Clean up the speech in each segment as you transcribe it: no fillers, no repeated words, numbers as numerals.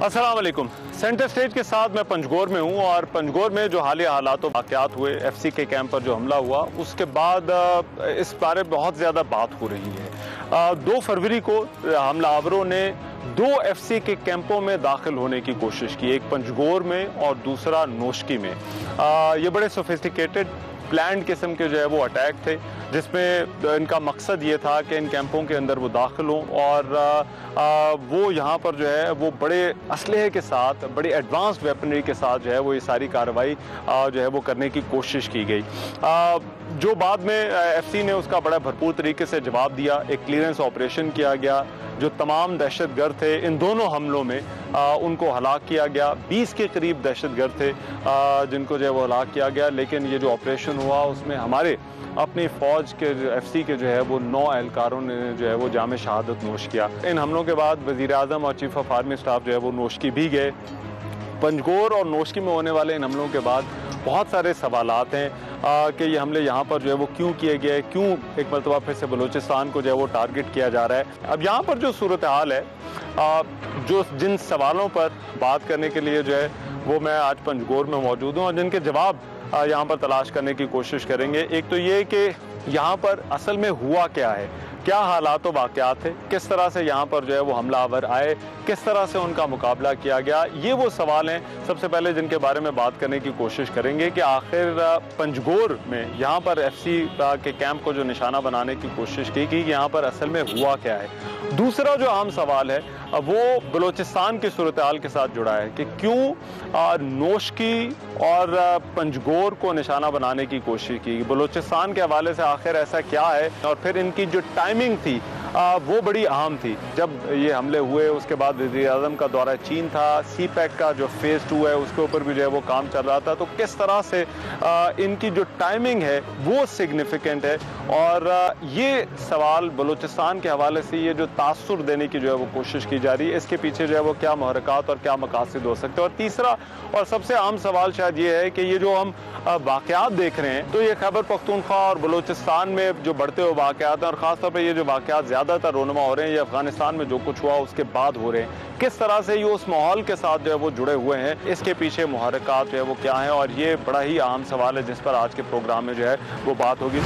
अस्सलाम वालेकुम। Centre stage के साथ मैं पंजगोर में हूँ और पंजगोर में जो हालिया हालात वाक़यात हुए, एफसी के कैंप पर जो हमला हुआ, उसके बाद इस बारे में बहुत ज़्यादा बात हो रही है। 2 फरवरी को हमलावरों ने 2 एफसी के कैंपों में दाखिल होने की कोशिश की, एक पंजगोर में और दूसरा नोशकी में। ये बड़े सोफिस्टिकेटेड प्लान्ड किस्म के जो है वो अटैक थे, जिसमें इनका मकसद ये था कि इन कैंपों के अंदर वो दाखिल हों और वो यहाँ पर जो है वो बड़े असलहे के साथ, बड़ी एडवांस्ड वेपनरी के साथ जो है वो ये सारी कार्रवाई जो है वो करने की कोशिश की गई। जो बाद में एफसी ने उसका बड़ा भरपूर तरीके से जवाब दिया। एक क्लियरेंस ऑपरेशन किया गया, जो तमाम दहशतगर्द थे इन दोनों हमलों में उनको हलाक किया गया। 20 के करीब दहशतगर्द थे जिनको जो है वो हलाक किया गया। लेकिन ये जो ऑपरेशन हुआ उसमें हमारे अपनी फ़ौज के एफसी के जो है वो 9 एहलकारों ने जो है वो जाम शहादत नोश किया। इन हमलों के बाद वज़ीर आज़म और चीफ ऑफ आर्मी स्टाफ जो है वो नोशकी भी गए। पंजगोर और नोशकी में होने वाले इन हमलों के बाद बहुत सारे सवालात हैं कि ये हमले यहाँ पर जो है वो क्यों किए गए, क्यों एक मरतबा फिर से बलूचिस्तान को जो है वो टारगेट किया जा रहा है। अब यहाँ पर जो सूरत हाल है, जो जिन सवालों पर बात करने के लिए जो है वो मैं आज पंजगोर में मौजूद हूँ और जिनके जवाब यहाँ पर तलाश करने की कोशिश करेंगे। एक तो ये कि यहाँ पर असल में हुआ क्या है, क्या हालात व वाक़यात थे, किस तरह से यहाँ पर जो है वो हमलावर आए, किस तरह से उनका मुकाबला किया गया। ये वो सवाल हैं सबसे पहले जिनके बारे में बात करने की कोशिश करेंगे कि आखिर पंजगोर में यहाँ पर एफसी के कैंप को जो निशाना बनाने की कोशिश की कि यहाँ पर असल में हुआ क्या है। दूसरा जो अहम सवाल है वो बलूचिस्तान की सूरत हाल के साथ जुड़ा है कि क्यों नोशकी और पंजगोर को निशाना बनाने की कोशिश की। बलूचिस्तान के हवाले से आखिर ऐसा क्या है और फिर इनकी जो टाइमिंग थी वो बड़ी अहम थी। जब ये हमले हुए उसके बाद वज़ीर आज़म का दौरा चीन था, सी पैक का जो फेज़ 2 है उसके ऊपर भी जो है वो काम चल रहा था। तो किस तरह से इनकी जो टाइमिंग है वो सिग्निफिकेंट है और ये सवाल बलूचिस्तान के हवाले से ये जो तासुर देने की जो है वो कोशिश की जा रही है, इसके पीछे जो है वो क्या मुहरकात और क्या मकासद हो सकते हैं। और तीसरा और सबसे अहम सवाल शायद ये है कि ये जो हम वाक़यात देख रहे हैं, तो ये खैबर पख्तूनख्वा और बलूचिस्तान में जो बढ़ते हुए वाक़यात हैं और ख़ासतौर पर ये जो वाक़यात ज़्यादातर रोनुमा हो रहे हैं, ये अफगानिस्तान में जो कुछ हुआ उसके बाद हो रहे हैं, किस तरह से ये उस माहौल के साथ जो है वो जुड़े हुए हैं, इसके पीछे मुहरकात जो है वो क्या है। और ये बड़ा ही अहम सवाल है जिस पर आज के प्रोग्राम में जो है वो बात होगी।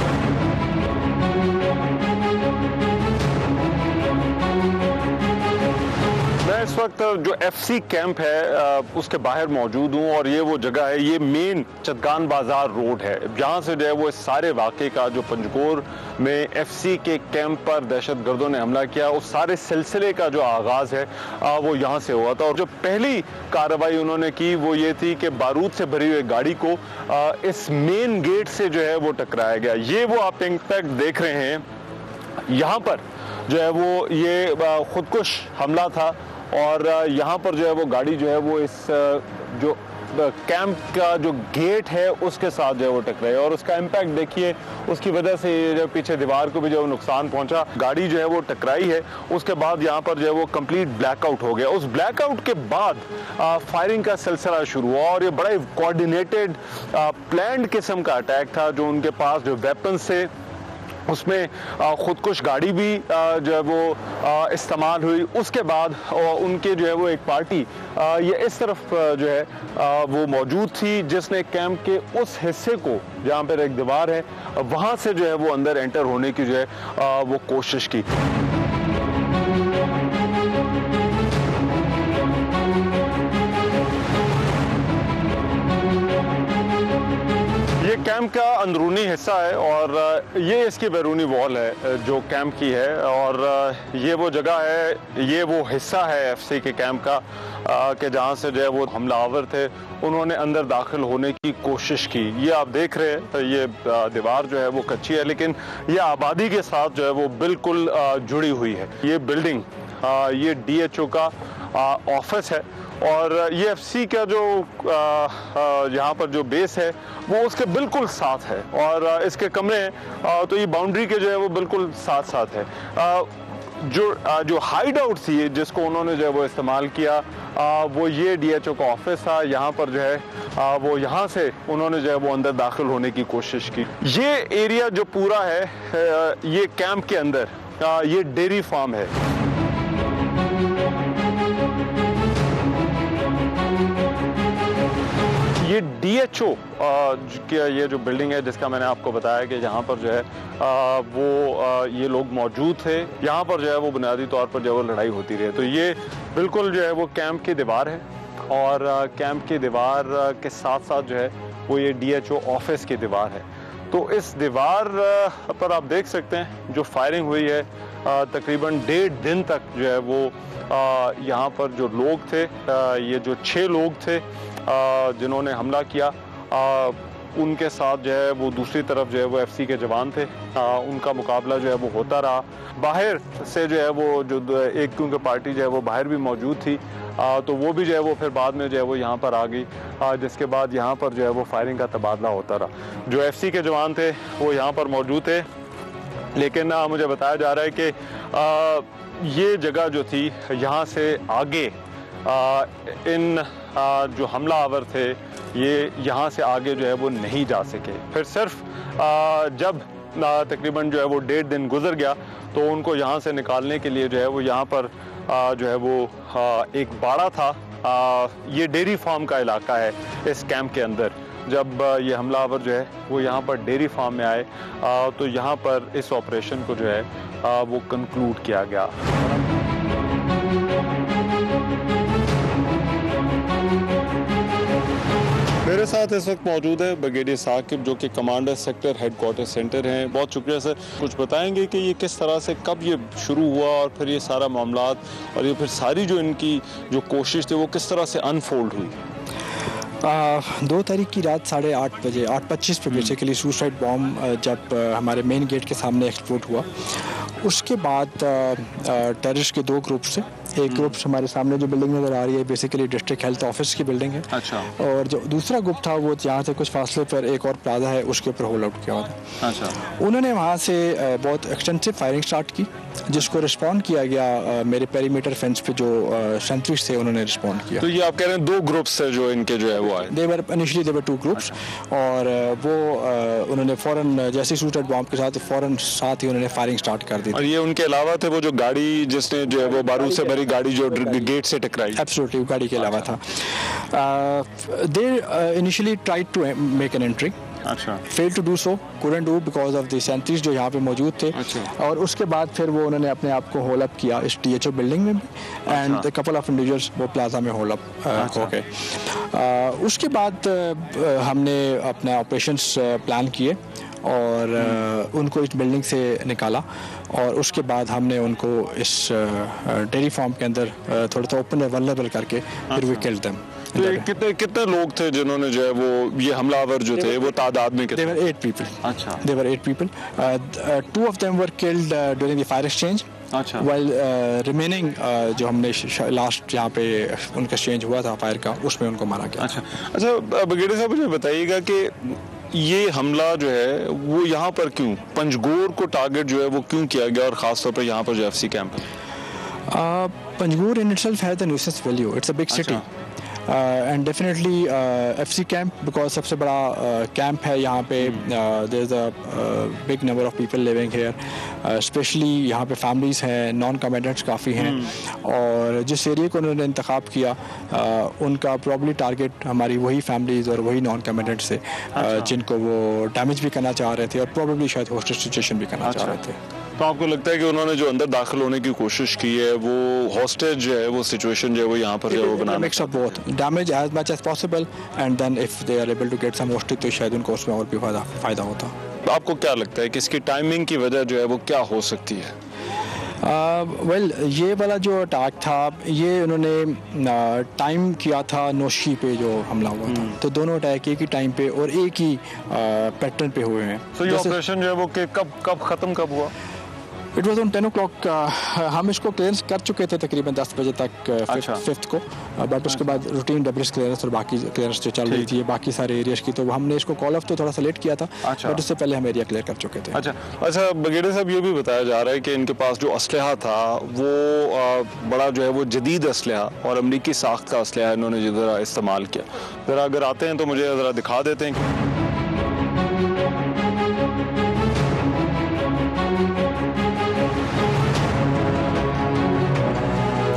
मैं इस वक्त जो एफसी कैंप है उसके बाहर मौजूद हूँ और ये वो जगह है, ये मेन चतगान बाजार रोड है, जहाँ से जो है वो इस सारे वाक़े का जो पंजगोर में एफसी के कैंप पर दहशतगर्दों ने हमला किया उस सारे सिलसिले का जो आगाज़ है वो यहाँ से हुआ था। और जो पहली कार्रवाई उन्होंने की वो ये थी कि बारूद से भरी हुई गाड़ी को इस मेन गेट से जो है वो टकराया गया। ये वो आप इम्पैक्ट देख रहे हैं, यहाँ पर जो है वो ये खुदकुश हमला था और यहाँ पर जो है वो गाड़ी जो है वो इस जो कैंप का जो गेट है उसके साथ जो है वो टकराई और उसका इम्पैक्ट देखिए, उसकी वजह से ये जो पीछे दीवार को भी जो नुकसान पहुंचा। गाड़ी जो है वो टकराई है, उसके बाद यहाँ पर जो है वो कंप्लीट ब्लैकआउट हो गया। उस ब्लैकआउट के बाद फायरिंग का सिलसिला शुरू हुआ और ये बड़ा ही कोऑर्डिनेटेड प्लान्ड किस्म का अटैक था। जो उनके पास जो वेपन्स थे उसमें खुदकुश गाड़ी भी जो है वो इस्तेमाल हुई। उसके बाद उनके जो है वो एक पार्टी ये इस तरफ जो है वो मौजूद थी जिसने कैंप के उस हिस्से को, जहाँ पर एक दीवार है, वहाँ से जो है वो अंदर एंटर होने की जो है वो कोशिश की। कैंप का अंदरूनी हिस्सा है और ये इसकी बैरूनी वॉल है जो कैंप की है और ये वो जगह है, ये वो हिस्सा है एफसी के कैंप का कि जहाँ से जो है वो हमलावर थे उन्होंने अंदर दाखिल होने की कोशिश की। ये आप देख रहे हैं, ये दीवार जो है वो कच्ची है लेकिन ये आबादी के साथ जो है वो बिल्कुल जुड़ी हुई है। ये बिल्डिंग ये DHO का ऑफिस है और ये एफसी का जो यहाँ पर जो बेस है वो उसके बिल्कुल साथ है और इसके कमरे हैं तो ये बाउंड्री के जो है वो बिल्कुल साथ साथ है। जो हाइड आउट थी जिसको उन्होंने जो है वो इस्तेमाल किया वो ये DHO का ऑफिस था। यहाँ पर जो है वो यहाँ से उन्होंने जो है वो अंदर दाखिल होने की कोशिश की। ये एरिया जो पूरा है ये कैंप के अंदर ये डेयरी फार्म है। DHO की ये जो बिल्डिंग है जिसका मैंने आपको बताया कि यहाँ पर जो है ये लोग मौजूद थे, यहाँ पर जो है वो बुनियादी तौर पर जो है वो लड़ाई होती रही। तो ये बिल्कुल जो है वो कैंप की दीवार है और कैंप की दीवार के साथ साथ जो है वो ये DHO ऑफिस की दीवार है। तो इस दीवार पर आप देख सकते हैं जो फायरिंग हुई है तकरीबन 1.5 दिन तक जो है वो यहाँ पर जो लोग थे, ये जो 6 लोग थे जिन्होंने हमला किया, उनके साथ जो है वो दूसरी तरफ जो है वो FC के जवान थे, उनका मुकाबला जो है वो होता रहा। बाहर से जो है वो जो एक क्योंकि पार्टी जो है वो बाहर भी मौजूद थी, तो वो भी जो है वो फिर बाद में जो है वो यहाँ पर आ गई, जिसके बाद यहाँ पर जो है वो फायरिंग का तबादला होता रहा। जो FC के जवान थे वो यहाँ पर मौजूद थे, लेकिन मुझे बताया जा रहा है कि ये जगह जो थी यहाँ से आगे इन जो हमलावर थे ये यहाँ से आगे जो है वो नहीं जा सके। फिर सिर्फ जब तकरीबन जो है वो 1.5 दिन गुजर गया तो उनको यहाँ से निकालने के लिए जो है वो यहाँ पर जो है वो एक बाड़ा था। ये डेयरी फार्म का इलाका है इस कैंप के अंदर। जब ये हमलावर जो है वो यहाँ पर डेयरी फार्म में आए तो यहाँ पर इस ऑपरेशन को जो है वो कंक्लूड किया गया। मेरे साथ इस वक्त मौजूद है ब्रिगेडियर साकिब जो कि कमांडर सेक्टर हेडक्वार्टर सेंटर हैं। बहुत शुक्रिया सर। कुछ बताएंगे कि ये किस तरह से कब ये शुरू हुआ और फिर ये सारा मामलात और ये फिर सारी जो इनकी जो कोशिश थी वो किस तरह से अनफोल्ड हुई? 2 तारीख की रात 8:30 बजे 8:25 पे बेसिकली सुसाइड बॉम्ब जब हमारे मेन गेट के सामने एक्सप्लोड हुआ, उसके बाद टेररिस्ट के 2 ग्रुप्स थे। एक ग्रुप हमारे सामने जो बिल्डिंग नज़र आ रही है बेसिकली डिस्ट्रिक्ट हेल्थ ऑफिस की बिल्डिंग है। अच्छा। और जो दूसरा ग्रुप था वो यहाँ से कुछ फासले पर एक और प्लाजा है उसके ऊपर होल आउट किया हुआ था। अच्छा। उन्होंने वहाँ से बहुत एक्सटेंसिव फायरिंग स्टार्ट की, जिसको रिस्पॉन्ड किया गया मेरे पेरीमीटर फेंस पे जो सेंट्रीज थे उन्होंने रिस्पॉन्ड किया। तो ये आप कह रहे हैं 2 ग्रुप्स थे जो इनके जो है वो आए? इनिशियली देवर 2 ग्रुप्स। और वो उन्होंने फौरन जैसे सुसाइड बॉम्ब के साथ फौरन साथ ही उन्होंने फायरिंग स्टार्ट कर दी। और ये उनके अलावा थे वो जो गाड़ी जिसने जो है वो बारूद से भरी गाड़ी जो गेट से टकराई? एब्सोल्युटली, गाड़ी के अलावा था। They initially tried to make an entry. अच्छा। Fail to do so, couldn't do because of the sentries जो यहाँ पे मौजूद थे। अच्छा। और उसके बाद फिर वो उन्होंने अपने आप को होल अप किया इस DHO बिल्डिंग में भी एंड कपल ऑफ इंडिविजुअल्स वो प्लाजा में होल अप हो गए। उसके बाद हमने अपना ऑपरेशंस प्लान किए और उनको इस बिल्डिंग से निकाला और उसके बाद हमने उनको इस डेयरी फार्म के अंदर थोड़ा सा ओपन अवेलेबल करके फिर वी किल्ड देम। तो कितने लोग थे जिन्होंने जो है वो ये हमलावर जो थे वो तादाद में कितने? There were 8 people. अच्छा। There were 8 people. 2 of them were killed during the fire exchange. अच्छा। While remaining जो हमने लास्ट यहाँ पे उनका exchange हुआ था फायर का उसमें उनको मारा गया। अच्छा ब्रिगेडियर साहब मुझे बताइएगा कि ये हमला जो है वो यहाँ पर क्यों, पंजगोर को टारगेट जो है वो क्यों किया गया और खासतौर पर यहाँ पर जो FC कैंप है? Panjgur in itself has a nuisance value. It's a big city. And definitely FC camp because सबसे बड़ा कैंप है यहाँ पे। there is a big number of people living here, especially यहाँ पे families हैं, non combatants काफ़ी हैं और जिस एरिया को उन्होंने इंतखाब किया उनका probably टारगेट हमारी वही families और वही non combatants थे जिनको वो डैमेज भी करना चाह रहे थे और probably शायद hostage situation भी करना चाह रहे थे। तो आपको लगता है कि उन्होंने जो अंदर दाखिल होने की कोशिश की है वो हॉस्टेज जो है वो सिचुएशन जो है वो यहाँ पर जो है वो बनाना? Mix of both, damage as much as possible and then if they are able to get some hostage तो शायद उनको उसमें और भी फायदा होता। आपको क्या लगता है कि इसकी टाइमिंग की वजह जो है वो क्या हो सकती है? वेल ये वाला जो अटैक था ये उन्होंने टाइम किया था नौशी पे जो हमला हुआ था, तो दोनों अटैक एक ही टाइम पे और एक ही पैटर्न पे हुए हैं। तो ये ऑपरेशन जो है वो कब खत्म कब हुआ? It was on 10 o'clock। हम इसको क्लियरेंस कर चुके थे तकरीबन 10 बजे तक 5th को, बट उसके बाद रूटीन डब्ल्यूएस क्लियरेंस और बाकी क्लियरेंस जो चल रही थी बाकी सारे एरियाज की, तो हमने इसको कॉल ऑफ तो थोड़ा सा लेट किया था। बट उससे पहले हम एरिया क्लियर कर चुके थे। अच्छा ब्रिगेडियर साहब ये भी बताया जा रहा है कि इनके पास जो असलहा था वो बड़ा जो है वो जदीद असलहा और अमरीकी साख्त का असलहा इन्होंने ज़रा इस्तेमाल किया। ज़रा अगर आते हैं तो मुझे ज़रा दिखा देते हैं।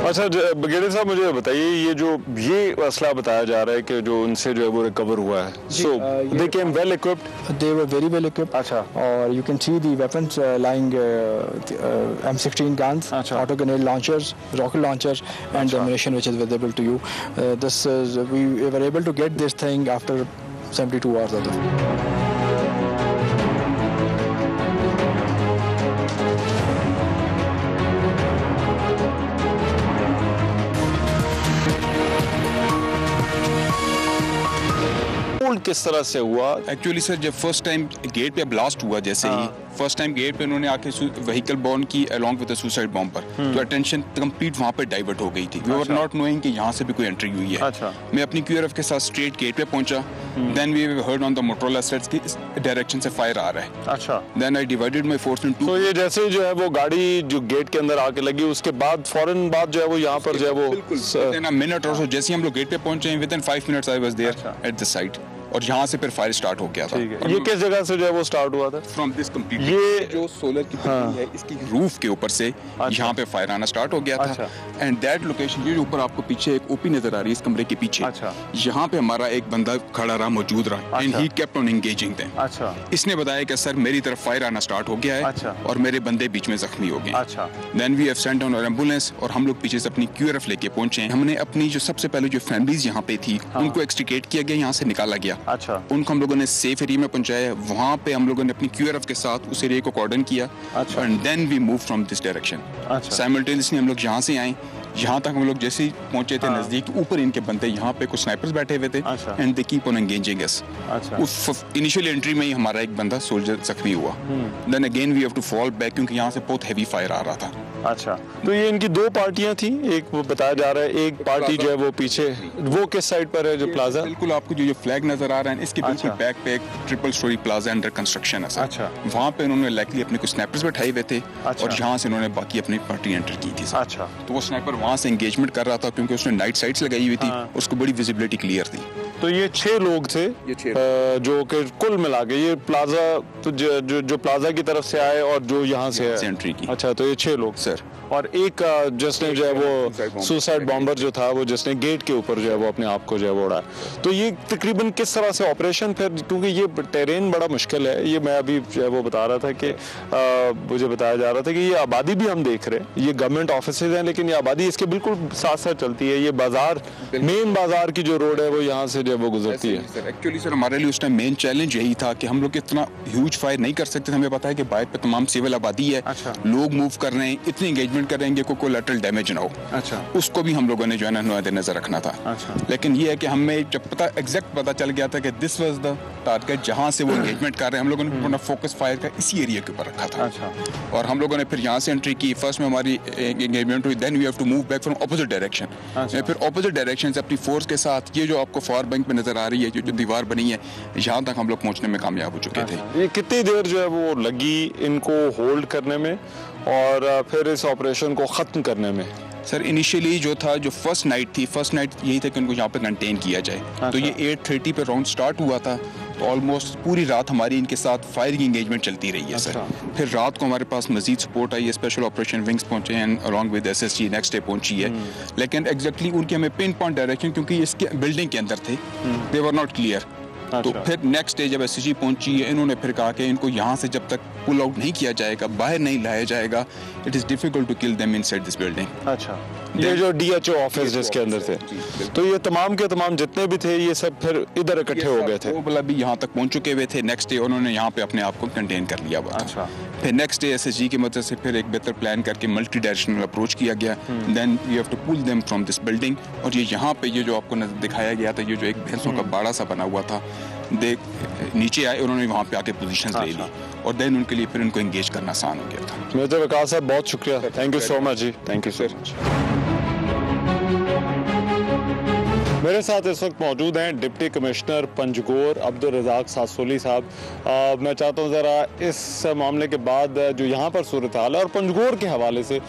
अच्छा ब्रिगेडियर साहब, मुझे बताइए, ये असला बताया जा रहा है कि जो उनसे जो है वो रिकवर हुआ है, so they came well equipped? They were very well equipped. अच्छा। और you can see the weapons lying M16 guns, अच्छा। auto grenade launchers, rocket launchers, and the ammunition which is available to you. We were able to get this thing after 72 hours of the. किस तरह से हुआ? Actually sir, जब first time gate पे blast हुआ, जैसे ही first time gate पे उन्होंने आके व्हीकल बॉर्न की अलोंग विद सुसाइड बॉम्बर, तो अटेंशन कंप्लीट वहाँ पे डाइवर्ट हो गई थी। वी वर नॉट नोइंग कि यहाँ से भी कोई एंट्री हुई है। अच्छा। मैं अपनी क्यूआरएफ के साथ स्ट्रेट गेट पे पहुंचा, then we heard on the Motorola sets की इस डायरेक्शन से फायर आ रहा है। अच्छा। Then I divided my force in two. तो ये जैसे जो है वो गाड़ी जो गेट के अंदर आके लगी, उसके बाद फौरन बाद जो है वो यहाँ पर जो है वो विदिन अ मिनट और सो जैसे हम लोग गेट पे पहुंचे, within 5 minutes I was there at the site, और यहाँ से फिर फायर स्टार्ट हो गया था। ये किस जगह से जो है वो स्टार्ट हुआ था? फ्रॉम दिस कंप्लीट, ये जो सोलर की बिल्डिंग है, इसकी रूफ के ऊपर से यहाँ पे फायर आना स्टार्ट हो गया था। एंड दैट लोकेशन, ये ऊपर आपको पीछे एक ओपी नजर आ रही है इस कमरे के पीछे। अच्छा। यहाँ पे हमारा एक बंदा खड़ा रहा, मौजूद रहा, and he kept on engaging them. अच्छा। इसने बताया कि सर मेरी तरफ फायर आना स्टार्ट हो गया है। अच्छा। और मेरे बंदे बीच में जख्मी हो गए। अच्छा। Then we have sent on ambulance, और हम लोग पीछे से अपनी क्यूआरएफ लेके पहुंचे। हमने अपनी जो सबसे पहले जो फैमिलीज यहाँ पे थी, उनको एक्सट्रिकेट किया गया, यहाँ से निकाला गया। अच्छा। उनको हम लोगों ने सेफ एरिया में पहुंचाया। वहाँ पे हम लोगों ने अपनी क्यूआरएफ के साथ उस एरिया को कॉर्डन किया। अच्छा। And then we move from this direction. अच्छा। साइमल्टेनियसली हम लोग यहाँ से आए, यहाँ तक हम लोग जैसे ही पहुंचे थे नजदीक, ऊपर इनके बंदे यहाँ पे कुछ स्नाइपर्स बैठे हुए थे, and they keep on engaging us. उस इनिशियल एंट्री में ही हमारा एक बंदा सोल्जर जख्मी हुआ। Then again we have to fall back, क्योंकि यहाँ से बहुत हैवी फायर आ रहा था। अच्छा। तो ये इनकी दो पार्टियां थी, एक वो बताया जा रहा है, एक पार्टी जो है वो पीछे, वो किस साइड पर है जो प्लाजा? बिल्कुल आपको जो फ्लैग नजर आ रहा है, इसके बिल्कुल बैक पे एक triple storey plaza under construction है। अच्छा। वहाँ पे उन्होंने लाइकली अपने कुछ स्नाइपर्स बैठाए हुए थे। अच्छा। और यहाँ से उन्होंने बाकी अपनी पार्टी एंटर की थी। अच्छा। तो वो स्नाइपर वहाँ से एंगेजमेंट कर रहा था, क्योंकि उसने नाइट साइट्स लगाई हुई थी, उसको बड़ी विजिबिलिटी क्लियर थी। तो ये 6 लोग थे, जो कि कुल मिला के ये प्लाजा, तो जो प्लाजा की तरफ से आए और जो यहाँ से एंट्री की। अच्छा, तो ये 6 लोग सर। और एक जिसने जो है वो सुसाइड बॉम्बर जो था, वो जिसने गेट के ऊपर जो है वो अपने आप को जो है वो उड़ाया। तो ये तकरीबन किस तरह से ऑपरेशन, फिर क्योंकि ये टेरेन बड़ा मुश्किल है, ये मैं अभी जो है वो बता रहा था कि मुझे बताया जा रहा था कि ये आबादी भी हम देख रहे हैं, ये गवर्नमेंट ऑफिसेज हैं, लेकिन ये आबादी इसके बिल्कुल साथ साथ चलती है। ये बाजार, मेन बाजार की जो रोड है वो यहाँ से जो है वो गुजरती है। एक्चुअली सर, हमारे लिए उस टाइम मेन चैलेंज यही था कि हम लोग इतना ह्यूज फायर नहीं कर सकते थे। हमें पता है कि बाइक पे तमाम सिविल आबादी है। अच्छा। लोग मूव कर रहे हैं, इतनी एंगेजमेंट करेंगे को कोलैटरल डैमेज ना हो। अच्छा। उसको भी हम लोगों ने जो है ना नजर रखना था। अच्छा। लेकिन ये है कि हमें जब एग्जैक्ट पता चल गया था कि दिस वाज द टारगेट जहां से वो एंगेजमेंट कर रहे हैं, हम लोगों ने अपना फोकस फायर का इसी एरिया के ऊपर रखा था। अच्छा। और हम लोगों ने फिर यहाँ से एंट्री की, फर्स्ट में हमारी एंगेजमेंट हुई, then we have to move back from opposite direction. अच्छा। फिर ऑपोजिट डायरेक्शन से अपनी फोर्स के साथ, ये जो आपको फार बैंक पे नजर आ रही है, जो दीवार बनी है, यहाँ तक हम लोग पहुंचने में कामयाब हो चुके थे। ये कितनी देर जो है वो लगी इनको होल्ड करने में और फिर इस ऑपरेशन को खत्म करने में? सर इनिशियली जो था, जो फर्स्ट नाइट यही था कि उनको यहाँ पे कंटेन किया जाए। अच्छा। तो ये 8:30 पे राउंड स्टार्ट हुआ था, तो ऑलमोस्ट पूरी रात हमारी इनके साथ फायरिंग एंगेजमेंट चलती रही है। अच्छा। सर फिर रात को हमारे पास मजीद सपोर्ट आई है, स्पेशल ऑपरेशन विंग्स पहुंचे हैं, along with SSG next day पहुंची है। लेकिन एग्जैक्टली उनकी हमें पिन पॉइंट डायरेक्शन, क्योंकि इसके बिल्डिंग के अंदर थे, दे वर नॉट क्लियर। तो फिर नेक्स्ट डे जब SSG पहुंची है, इन्होंने फिर कहा कि इनको यहाँ से जब तक पुल आउट नहीं किया जाएगा, बाहर नहीं लाया जाएगा, it is difficult to kill them inside this building. अच्छा। ये जो DHO ऑफिस जिसके अंदर थे, तो ये तमाम के तमाम जितने भी थे, ये सब फिर इधर इकट्ठे हो गए थे? वो मतलब भी यहाँ तक पहुंच चुके हुए थे। नेक्स्ट डे उन्होंने यहाँ पे अपने आप को कंटेन कर लिया हुआ था। अच्छा। फिर नेक्स्ट डे SSG की मदद से फिर एक बेहतर प्लान करके मल्टी डायरेक्शनल अप्रोच किया गया। Then we have to pull them from this building. और ये यहाँ पे ये जो आपको दिखाया गया था, ये जो एक भैंसों का बाड़ा सा बना हुआ था, नीचे आए, उन्होंने वहाँ पे आके पोजीशंस ले ली, और देन उनके लिए फिर उनको एंगेज करना आसान हो गया था। मेजर वकास साहब, बहुत शुक्रिया, thank you so much ji, thank you so much. मेरे साथ इस वक्त मौजूद हैं डिप्टी कमिश्नर पंजगोर अब्दुल रज़ाक सासोली साहब। मैं चाहता हूँ ज़रा इस मामले के बाद जो यहाँ पर सूरत हाल है और पंजगोर के हवाले से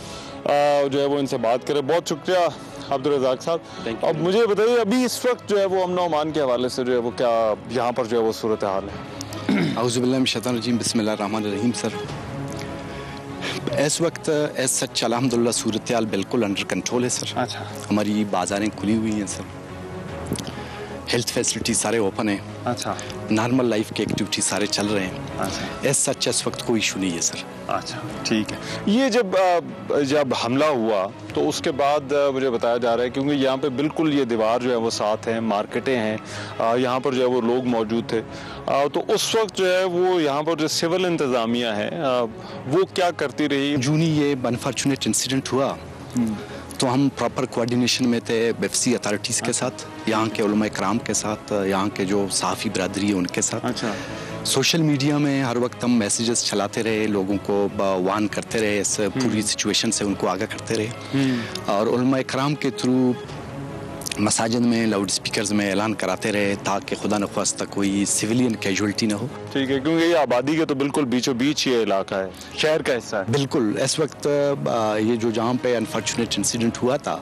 जो है वो इनसे बात करें। बहुत शुक्रिया अब्दुल रज़ाक साहब। अब मुझे बताइए, अभी इस वक्त जो है वो अमन अमान के हवाले से जो है वो क्या यहाँ पर जो है वो सूरत हाल है? औज़ुबिल्लाहि मिनश शैतानिर रजीम, बिस्मिल्लाहिर रहमानिर रहीम। सर इस वक्त एज सच अल्हम्दुलिल्लाह सूरत हाल बिल्कुल अंडर कंट्रोल है सर। अच्छा। हमारी बाज़ारें खुली हुई हैं सर, हेल्थ फैसिलिटी सारे ओपन हैं। अच्छा। नॉर्मल लाइफ के एक्टिविटी सारे चल रहे हैं। अच्छा। एज सच इस वक्त कोई इशू नहीं है सर। अच्छा, ठीक है। ये जब हमला हुआ तो उसके बाद मुझे बताया जा रहा है, क्योंकि यहाँ पे बिल्कुल ये दीवार जो है वो साथ है, मार्केटें हैं, यहाँ पर जो है वो लोग मौजूद थे, तो उस वक्त जो है वो यहाँ पर जो सिविल इंतज़ामिया है वो क्या करती रही? जूनी ये अनफॉर्चुनेट इंसिडेंट हुआ तो हम प्रॉपर कोऑर्डिनेशन में थे एफसी अथॉरिटीज़ के साथ, यहाँ के उलमा इकराम के साथ, यहाँ के जो सहाफ़ी बरादरी है उनके साथ। अच्छा। सोशल मीडिया में हर वक्त हम मैसेजेस चलाते रहे, लोगों को वार्न करते रहे, इस पूरी सिचुएशन से उनको आगाह करते रहे, और उलमा इकराम के थ्रू मसाजिद में लाउड स्पीकर्स में ऐलान कराते रहे ताकि खुदा न ख्वास्ता कोई सिविलियन कैजुअल्टी ना हो। ठीक है, क्योंकि ये आबादी के तो बिल्कुल बीचों बीच ये इलाका है, शहर का हिस्सा है। बिल्कुल। इस वक्त ये जो जहाँ पे अनफॉर्चुनेट इंसिडेंट हुआ था,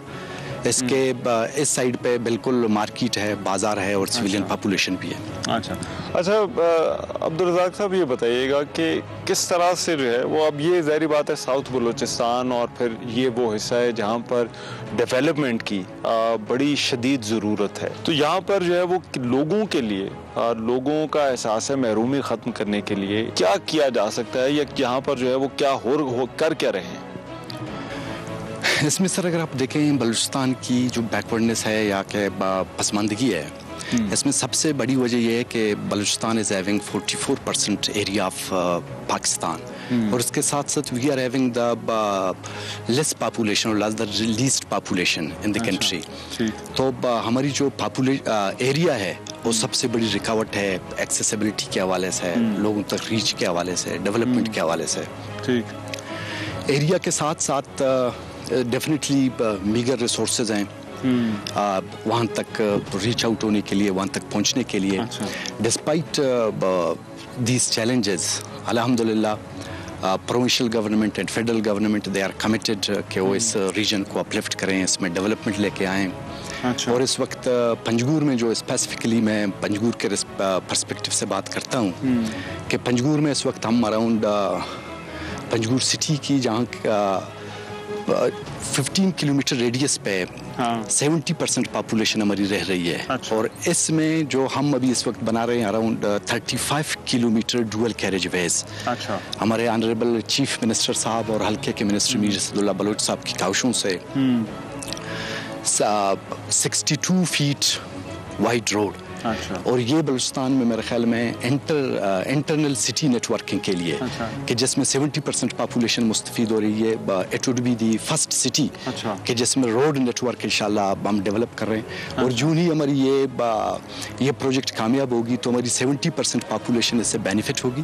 इसके इस साइड पे बिल्कुल मार्केट है, बाजार है और सिविलियन पॉपुलेशन भी है। अच्छा। अब्दुल रज़ाक साहब, ये बताइएगा कि किस तरह से जो है वो, अब ये ज़ाहिर बात है साउथ बलूचिस्तान और फिर ये वो हिस्सा है जहाँ पर डेवलपमेंट की बड़ी शदीद ज़रूरत है, तो यहाँ पर जो है वो लोगों के लिए, लोगों का एहसास महरूमी ख़त्म करने के लिए क्या किया जा सकता है, या यहाँ पर जो है वो क्या कर क्या रहे हैं? इसमें सर अगर आप देखें बलूचिस्तान की जो बैकवर्डनेस है या के पसमानदगी है, इसमें सबसे बड़ी वजह यह है कि Balochistan is having 44% area of Pakistan, और उसके साथ साथ we are having the less population और the least population in the country. तो हमारी जो एरिया है वो सबसे बड़ी रुकावट है एक्सेसिबिलिटी के हवाले से, लोगों तक रीच के हवाले से, डेवलपमेंट के हवाले से। ठीक। एरिया के साथ साथ डेफिनेटली मीगर रिसोर्सेज हैं वहाँ तक रीच आउट होने के लिए, वहाँ तक पहुँचने के लिए। डिस्पाइट दीज चैलेंजेस अल्हम्दुलिल्लाह provincial government and federal government they are committed कि वो इस रीजन को अपलिफ्ट करें, इसमें डेवलपमेंट लेके आएँ। अच्छा। और इस वक्त पंजगुर में जो स्पेसिफिकली मैं पंजगुर के पर्सपेक्टिव से बात करता हूँ कि पंजगुर में इस वक्त हम अराउंड पंजगुर सिटी की जहाँ 15 किलोमीटर रेडियस पे 70% पॉपुलेशन हमारी रह रही है। अच्छा। और इसमें जो हम अभी इस वक्त बना रहे हैं around 35 kilometre dual carriage ways. अच्छा। हमारे ऑनरेबल चीफ मिनिस्टर साहब और हल्के के मिनिस्टर मीर असदुल्ला बलोच साहब की काविशों से 62 फीट वाइड रोड। अच्छा। और ये बलूचिस्तान में मेरे ख्याल में इंटरनल सिटी नेटवर्किंग के लिए, कि जिसमें 70% पॉपुलेशन मुस्तफीद हो रही है, it would be the first city कि जिसमें रोड नेटवर्क इंशाल्लाह हम डेवलप कर रहे हैं। और जो ही हमारी ये प्रोजेक्ट कामयाब होगी तो हमारी 70% पॉपुलेशन इससे बेनिफिट होगी।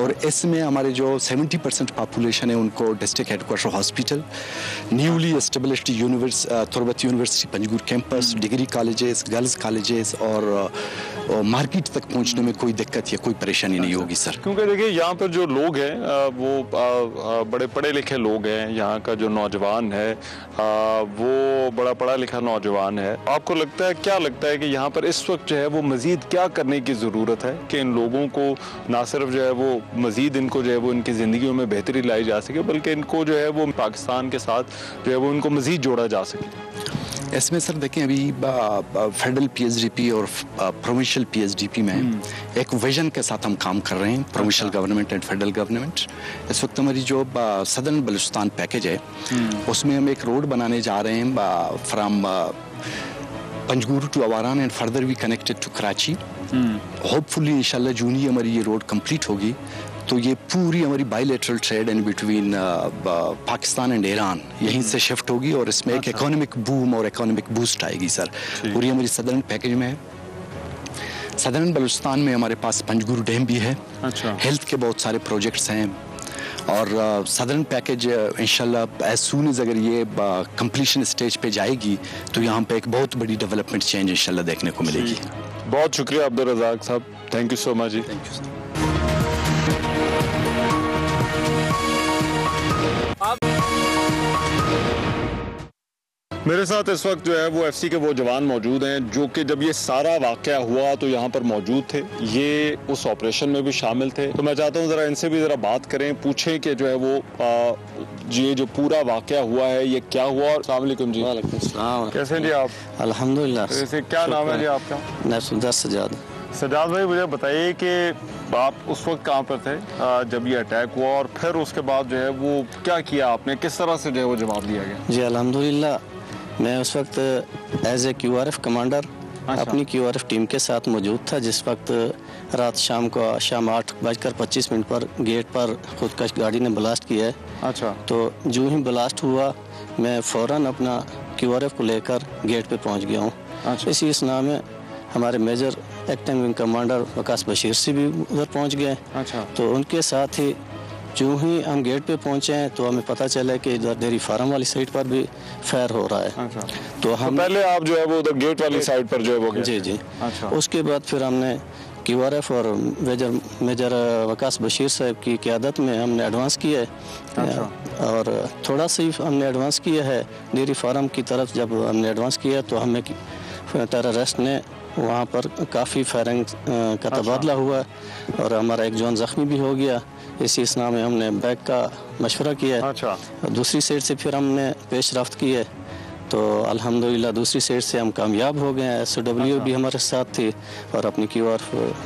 और इसमें हमारे जो 70% पॉपुलेशन है उनको district headquarter hospital, newly established Turbat university Panjgur campus, degree colleges, girls colleges और मार्केट तक पहुंचने में कोई दिक्कत या कोई परेशानी नहीं होगी सर। क्योंकि देखिए यहाँ पर जो लोग हैं वो बड़े पढ़े लिखे लोग हैं, यहाँ का जो नौजवान है वो बड़ा पढ़ा लिखा नौजवान है। आपको लगता है, क्या लगता है कि यहाँ पर इस वक्त जो है वो मज़ीद क्या करने की ज़रूरत है कि इन लोगों को ना सिर्फ जो है वो मज़ीद इनको जो है वो इनकी ज़िंदगियों में बेहतरी लाई जा सके, बल्कि इनको जो है वो पाकिस्तान के साथ जो है वो इनको मज़ीद जोड़ा जा सके? इसमें सर देखें अभी फेडरल PSDP और प्रोविंशियल PSDP में एक विजन के साथ हम काम कर रहे हैं, provincial government and federal government. इस वक्त हमारी जो सदर्न बलूचिस्तान पैकेज है उसमें हम एक रोड बनाने जा रहे हैं from Panjgur to Awaran and further we connected to Karachi. Hopefully इंशाल्लाह जून ही हमारी ये रोड कंप्लीट होगी तो ये पूरी हमारी bilateral trade in between Pakistan and Iran यहीं से शिफ्ट होगी और इसमें एक इकोनॉमिक बूम और इकोनॉमिक बूस्ट आएगी सर। पूरी हमारी सदर्न पैकेज में है। सदर्न बलूचिस्तान में हमारे पास पंजगुर डैम भी है। अच्छा। हेल्थ के बहुत सारे प्रोजेक्ट्स हैं और सदर्न पैकेज इंशाल्लाह एज सून एज अगर ये कंप्लीशन स्टेज पे जाएगी तो यहाँ पे एक बहुत बड़ी डेवलपमेंट चेंज इंशाल्लाह देखने को मिलेगी। बहुत शुक्रिया अब्दुल रज़ाक साहब, thank you so much ji. Thank you sir. मेरे साथ इस वक्त जो है वो एफसी के वो जवान मौजूद हैं जो कि जब ये सारा वाकया हुआ तो यहाँ पर मौजूद थे, ये उस ऑपरेशन में भी शामिल थे। तो मैं चाहता हूँ ज़रा इनसे भी ज़रा बात करें, पूछें कि जो है वो ये जो पूरा वाकया हुआ है ये क्या हुआ। और अस्सलाम वालेकुम जी। वालेकुम सलाम। कैसे हैं जी आप? अल्हम्दुलिल्लाह। क्या नाम है जी आपका? नसरुद्दीन सजाद। सजाद भाई, मुझे बताइए कि आप उस वक्त कहाँ पर थे जब ये अटैक हुआ, और फिर उसके बाद जो है वो क्या किया आपने, किस तरह से जो है वो जवाब दिया गया? जी अल्हम्दुलिल्लाह, मैं उस वक्त एज ए QRF कमांडर अपनी QRF टीम के साथ मौजूद था जिस वक्त रात शाम 8:25 पर गेट पर खुदकश गाड़ी ने ब्लास्ट किया है। अच्छा। तो जो ही ब्लास्ट हुआ मैं फ़ौरन अपना QRF को लेकर गेट पे पहुंच गया हूँ। अच्छा। इसी असना में हमारे major acting wing commander Waqas Bashir से भी उधर पहुँच गए। अच्छा। तो उनके साथ ही जो ही हम गेट पे पहुंचे हैं तो हमें पता चला कि इधर डेयरी फार्म वाली साइड पर भी फायर हो रहा है। अच्छा। तो हम पहले आप जो है वो उधर गेट वाली साइड पर जो है वो गए? जी जी। अच्छा। उसके बाद फिर हमने QRF और मेजर वकास बशीर साहब की क़यादत में हमने एडवांस किया है। अच्छा। और थोड़ा सा ही हमने एडवांस किया है डेयरी फार्म की तरफ। जब हमने एडवांस किया तो हमें टेररिस्ट ने वहाँ पर काफ़ी फायरिंग का तबादला हुआ और हमारा एक जवान ज़ख्मी भी हो गया। इसी इसना में हमने बैक का मशवरा किया है। अच्छा। दूसरी साइड से फिर हमने पेश रफ्त की है तो अल्हम्दुलिल्लाह दूसरी साइड से हम कामयाब हो गए हैं। SOW भी हमारे साथ थी और अपनी QRF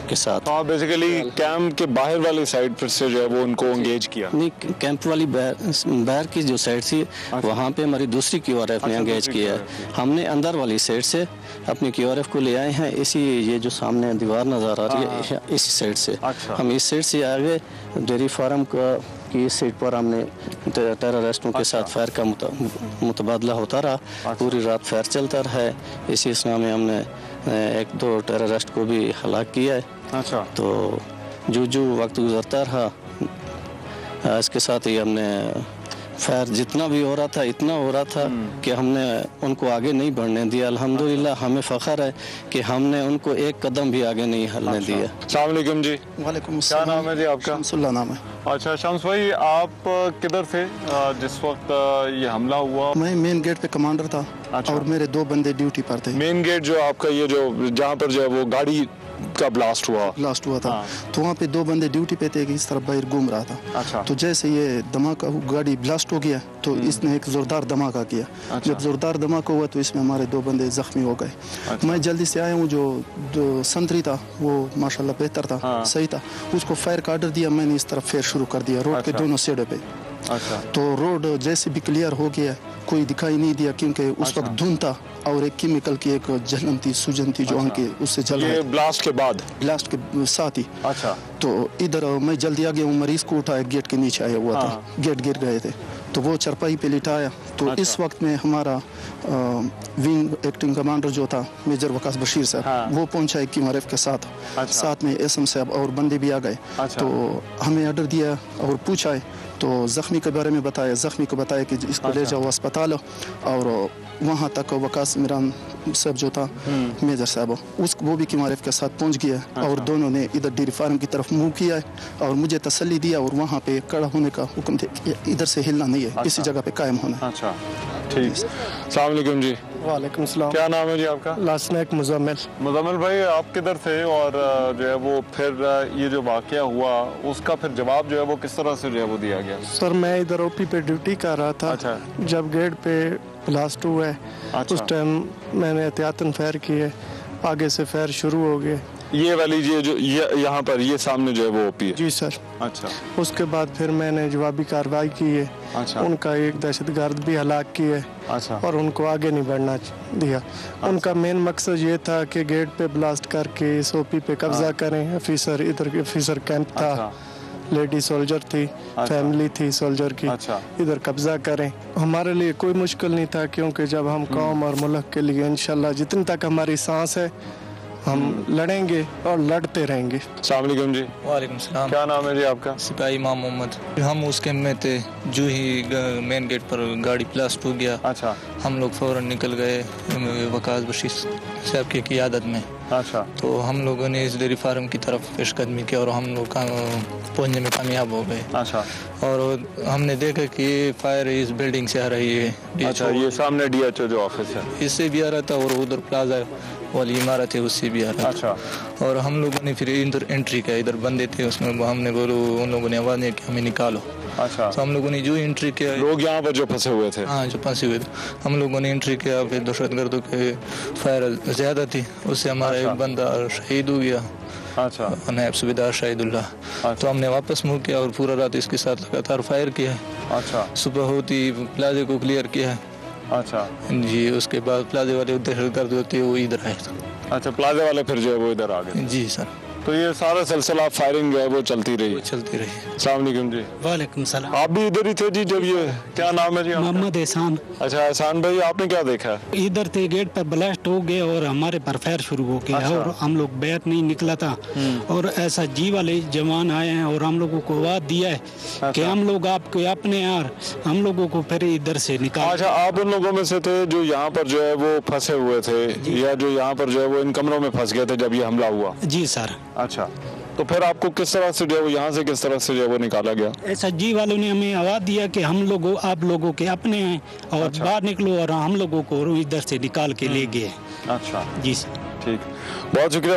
के साथ। तो आप बेसिकली कैंप के बाहर वाली साइड फिर से जो है वो उनको एंगेज किया? नहीं, कैंप वाली बाहर की जो साइड थी वहाँ पे हमारी दूसरी QRF ने एंगेज किया है। हमने अंदर वाली साइड से अपनी QRF को ले आए हैं। इसी ये जो सामने दीवार नज़र आ रही है इसी साइड से। अच्छा। हम इस साइड से आगे डेयरी फार्म की इस साइड पर हमने टेररिस्टों के साथ फायर का मुतबादला होता रहा। पूरी रात फायर चलता रहा है। इसी इसना में हमने 1-2 टेररिस्ट को भी हलाक किया है। अच्छा। तो जो वक्त गुजरता रहा इसके साथ ही हमने फायर जितना भी हो रहा था इतना हो रहा था कि हमने उनको आगे नहीं बढ़ने दिया। अल्हम्दुलिल्लाह हमें फ़ख्र है कि हमने उनको एक कदम भी आगे नहीं हलने दिया। अस्सलाम वालेकुम जी। वालेकुम क्या नाम है जी आपका? शमसुल्लाह नाम है। अच्छा शम्स भाई, आप किधर थे जिस वक्त ये हमला हुआ? मैं मेन गेट पे कमांडर था। अच्छा। और मेरे 2 बंदे ड्यूटी पर थे। मेन गेट जो आपका ये जो जहाँ पर जो है वो गाड़ी का ब्लास्ट हुआ था। हाँ। तो वहाँ पे 2 बंदे ड्यूटी पे थे कि इस तरफ बाहर घूम रहा था। अच्छा। तो जैसे ये धमाका गाड़ी ब्लास्ट हो गया तो इसने एक जोरदार धमाका किया। अच्छा। जब जोरदार धमाका हुआ तो इसमें हमारे 2 बंदे जख्मी हो गए। अच्छा। मैं जल्दी से आया हूँ। जो संतरी था वो माशाल्लाह बेहतर था। हाँ। सही था। उसको फायर का ऑर्डर दिया। मैंने इस तरफ फायर शुरू कर दिया रोड के अच्छा। दोनों साइडों पे। अच्छा। तो रोड जैसे भी क्लियर हो गया, कोई दिखाई नहीं दिया क्योंकि उस अच्छा। वक्त धुंध था और एक केमिकल की एक जलन थी, सूजन थी जो आंखें उससे जल रही ये थी। ब्लास्ट के बाद? ब्लास्ट के साथ ही। अच्छा। तो इधर मैं जल्दी आ गया हूँ। मरीज को उठाया, गेट के नीचे आया हुआ था। गेट गिर गए थे तो वो चरपाई पे लिटाया। तो अच्छा। इस वक्त में हमारा विंग एक्टिंग कमांडर जो था मेजर वकास बशीर साहब, हाँ। वो पहुंचा है QRF के साथ। अच्छा। साथ में SM साहब और बंदे भी आ गए। अच्छा। तो हमें ऑर्डर दिया और पूछा है तो जख्मी के बारे में बताया। जख्मी को बताया कि इसको ले जाओ अस्पताल। और वहाँ तक वकास इमरान साहब जो था मेजर साहब वो भी QRF के साथ पहुँच गया। और दोनों ने इधर डेयरी फार्म की तरफ मूव किया है और मुझे तसल्ली दिया और वहाँ पे खड़ा होने का हुक्म दिया, इधर से हिलना नहीं है, इसी जगह पे कायम होना है। अच्छा ठीक। अस्सलाम वालेकुम जी। वालेकुम सलाम। क्या नाम है जी आपका? लासनैक मुजम्मिल। मुजम्मिल भाई, आप किधर थे और जो है वो फिर ये जो वाकया हुआ उसका फिर जवाब जो है वो किस तरह से जो है वो दिया गया? सर मैं इधर OP पे ड्यूटी कर रहा था। अच्छा। जब गेट पे ब्लास्ट हुआ है अच्छा। उस टाइम मैंने एहतियातन फायर किए, आगे से फायर शुरू हो गए। ये वाली ये जो यहाँ पर ये सामने जो है वो OP है? जी सर। अच्छा। उसके बाद फिर मैंने जवाबी कार्रवाई की है। अच्छा। उनका एक दहशतगर्द भी हलाक किए अच्छा। और उनको आगे नहीं बढ़ना दिया। उनका मेन मकसद ये था कि गेट पे ब्लास्ट करके इस OP पे कब्जा करें। ऑफिसर इधर ऑफिसर कैंप था। अच्छा। लेडी सोल्जर थी। फैमिली थी सोल्जर की। अच्छा। इधर कब्जा करें। हमारे लिए कोई मुश्किल नहीं था क्योंकि जब हम कौम और मुल्क के लिए इंशाल्लाह जितनी तक हमारी सांस है हम लड़ेंगे और लड़ते रहेंगे। अस्सलाम वालेकुम जी। वालेकुम सलाम। क्या नाम है जी आपका? सिपाही इमाम मोहम्मद। हम उस कैंप में थे, जो ही मेन गेट पर गाड़ी ब्लास्ट हो गया। अच्छा। हम लोग फौरन निकल गए वकास बशीर साहब की क़ियादत में। अच्छा। तो हम लोगों ने इस डेयरी फार्म की तरफ पेशकदमी की और हम लोग पहुंचने में कामयाब हो गए। अच्छा। और हमने देखा कि फायर इस बिल्डिंग से आ रही है। अच्छा, ये सामने DHO जो ऑफिस है इससे भी आ रहा था और उधर प्लाजा वाली इमारत है उससे भी आ रहा था। अच्छा। और हम लोगों ने फिर इधर एंट्री किया, इधर बंदे थे उसमें, हमने बोलो उन लोगों ने आवाज़ नहीं कि हमें निकालो। अच्छा। तो हम लोगों ने जो एंट्री किया, लोग यहाँ पर जो फंसे हुए थे, हाँ जो फंसे हुए थे, हम लोगों ने एंट्री किया। फिर दहशतगर्दों के फायर ज़्यादा थी, उससे हमारा एक बंदा शहीद हो गया। अच्छा। नायब सूबेदार शाहिदुल्लाह। अच्छा। तो हमने वापस मूव किया और पूरा रात इसके साथ लगातार फायर किया। अच्छा। सुबह होती प्लाजे को क्लियर किया। अच्छा जी, उसके बाद प्लाजे वाले दहशतगर्द होते वो इधर आए। अच्छा, प्लाजा वाले फिर जो है वो इधर आ गए। जी सर। तो ये सारा सिलसिला फायरिंग जो है वो चलती रही। अस्सलाम वालेकुम जी। वालेकुम सलाम। आप भी इधर ही थे जी जब ये, क्या नाम है जी आपका? मोहम्मद एहसान। अच्छा एहसान भाई, आपने क्या देखा? इधर थे गेट पर ब्लास्ट हो गए और हमारे पर फायर शुरू हो गया। अच्छा। और हम लोग बैठ नहीं निकला था और ऐसा जी वाले जवान आए हैं और हम लोगों को आवाज दिया है कि हम लोग आपके अपने यार, हम लोगों को फिर इधर से निकाल। अच्छा, आप उन लोगों में से थे जो यहाँ पर जो है वो फंसे हुए थे, या जो यहाँ पर जो है वो इन कमरों में फंस गए थे जब ये हमला हुआ? जी सर। अच्छा, तो फिर आपको किस तरह से जो है वो यहाँ से किस तरह से जो है वो निकाला गया? ऐसा जी वालों ने हमें आवाज दिया कि हम लोगों आप लोगों के अपने हैं और अच्छा। बाहर निकलो, और हम लोगों को इधर से निकाल के ले गए। अच्छा जी सर। ठीक, बहुत शुक्रिया।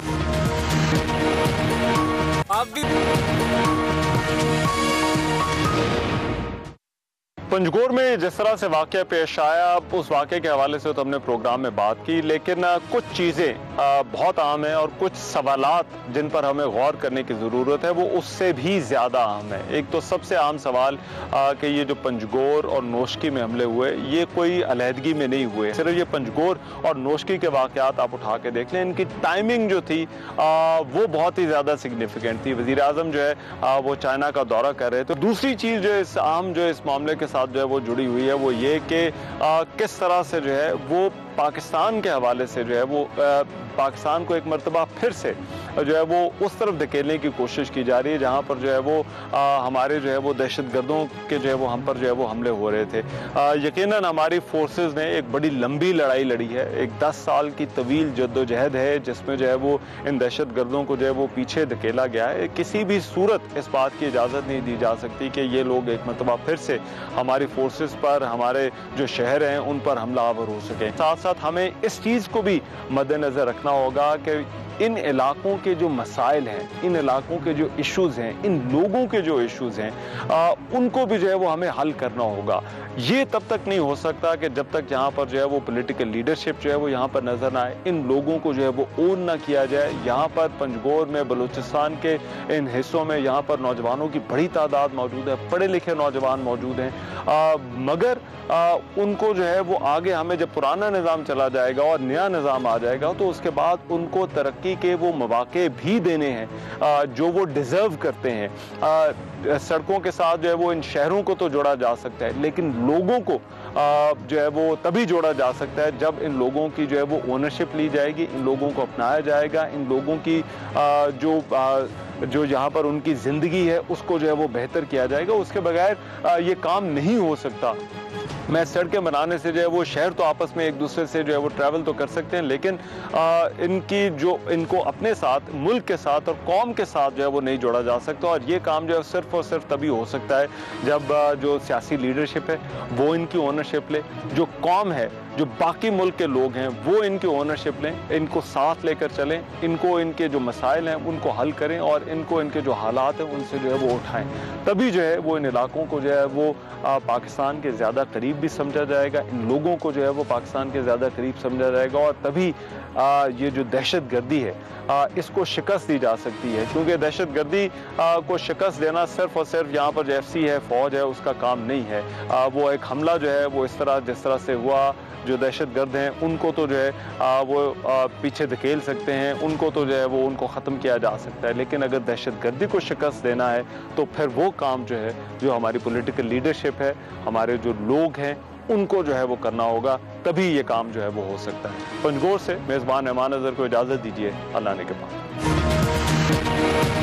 पंजगोर में जिस तरह से वाक़या पेश आया, उस वाक़े के हवाले से तो हमने प्रोग्राम में बात की, लेकिन कुछ चीज़ें बहुत अहम हैं और कुछ सवालात जिन पर हमें गौर करने की ज़रूरत है वो उससे भी ज़्यादा अहम है। एक तो सबसे अहम सवाल कि ये जो पंजगोर और नोशकी में हमले हुए, ये कोई अलहदगी में नहीं हुए। सिर्फ ये पंजगोर और नोशकी के वाक़यात आप उठा के देख लें, इनकी टाइमिंग जो थी वो बहुत ही ज़्यादा सिग्निफिकेंट थी। वज़ीर आज़म जो है वो चाइना का दौरा कर रहे थे। तो दूसरी चीज़ जो इस अहम जो इस मामले के जो है वो जुड़ी हुई है वो ये कि किस तरह से जो है वो पाकिस्तान के हवाले से जो है वो पाकिस्तान को एक मरतबा फिर से जो है वो उस तरफ धकेलने की कोशिश की जा रही है जहाँ पर जो है वो हमारे जो है वो दहशतगर्दों के जो है वो हम पर जो है वो हमले हो रहे थे। यकीनन हमारी फोर्सेस ने एक बड़ी लंबी लड़ाई लड़ी है, एक 10 साल की तवील जद्दोजहद है जिसमें जो है वो इन दहशतगर्दों को जो है वो पीछे धकेला गया है। किसी भी सूरत इस बात की इजाज़त नहीं दी जा सकती कि ये लोग एक मरतबा फिर से हमारी फोर्सेस पर, हमारे जो शहर हैं उन पर हमलावर हो सकें। साथ साथ हमें इस चीज़ को भी मद्देनज़र रखना होगा कि इन इलाकों के जो मसाइल हैं, इन इलाकों के जो इश्यूज़ हैं, इन लोगों के जो इश्यूज़ हैं, उनको भी जो है वो हमें हल करना होगा। ये तब तक नहीं हो सकता कि जब तक यहाँ पर जो है वो पॉलिटिकल लीडरशिप जो है वो यहाँ पर नज़र ना आए, इन लोगों को जो है वो ओन ना किया जाए। यहाँ पर पंजगोर में, बलूचिस्तान के इन हिस्सों में यहाँ पर नौजवानों की बड़ी तादाद मौजूद है, पढ़े लिखे नौजवान मौजूद हैं, मगर उनको जो है वो आगे हमें जब पुराना निज़ाम चला जाएगा और नया निज़ाम आ जाएगा तो उसके बाद उनको तरक्की के वो मौके भी देने हैं जो वो डिज़र्व करते हैं। सड़कों के साथ जो है वो इन शहरों को तो जोड़ा जा सकता है, लेकिन लोगों को जो है वो तभी जोड़ा जा सकता है जब इन लोगों की जो है वो ओनरशिप ली जाएगी, इन लोगों को अपनाया जाएगा, इन लोगों की जो यहाँ पर उनकी ज़िंदगी है उसको जो है वो बेहतर किया जाएगा। उसके बगैर ये काम नहीं हो सकता। मैं सड़कें बनाने से जो है वो शहर तो आपस में एक दूसरे से जो है वो ट्रैवल तो कर सकते हैं, लेकिन इनको अपने साथ, मुल्क के साथ और कौम के साथ जो है वो नहीं जोड़ा जा सकता। और ये काम जो है सिर्फ और सिर्फ तभी हो सकता है जब जो सियासी लीडरशिप है वो इनकी ओनरशिप ले, जो कौम है, जो बाकी मुल्क के लोग हैं वो इनकी ओनरशिप लें, इनको साथ लेकर चलें, इनको इनके जो मसाइल हैं उनको हल करें और इनको इनके जो हालात हैं उनसे जो है वो उठाएं। तभी जो है वो इन इलाकों को जो है वो पाकिस्तान के ज़्यादा करीब भी समझा जाएगा, इन लोगों को जो है वो पाकिस्तान के ज़्यादा करीब समझा जाएगा और तभी ये जो दहशतगर्दी है इसको शिकस्त दी जा सकती है। क्योंकि दहशतगर्दी को शिकस्त देना सिर्फ और सिर्फ यहाँ पर जो FC है, फ़ौज है, उसका काम नहीं है। वो एक हमला जो है वो जिस तरह से हुआ, जो दहशतगर्द हैं उनको तो जो है वो पीछे धकेल सकते हैं, उनको तो जो है वो उनको ख़त्म किया जा सकता है, लेकिन अगर दहशतगर्दी को शिकस्त देना है तो फिर वो काम जो है, जो हमारी पॉलिटिकल लीडरशिप है, हमारे जो लोग हैं, उनको जो है वो करना होगा। तभी ये काम जो है वो हो सकता है। पंजगोर से मेज़बान मेहमान नज़र को इजाज़त दीजिए, अल्लाह ने के बाद।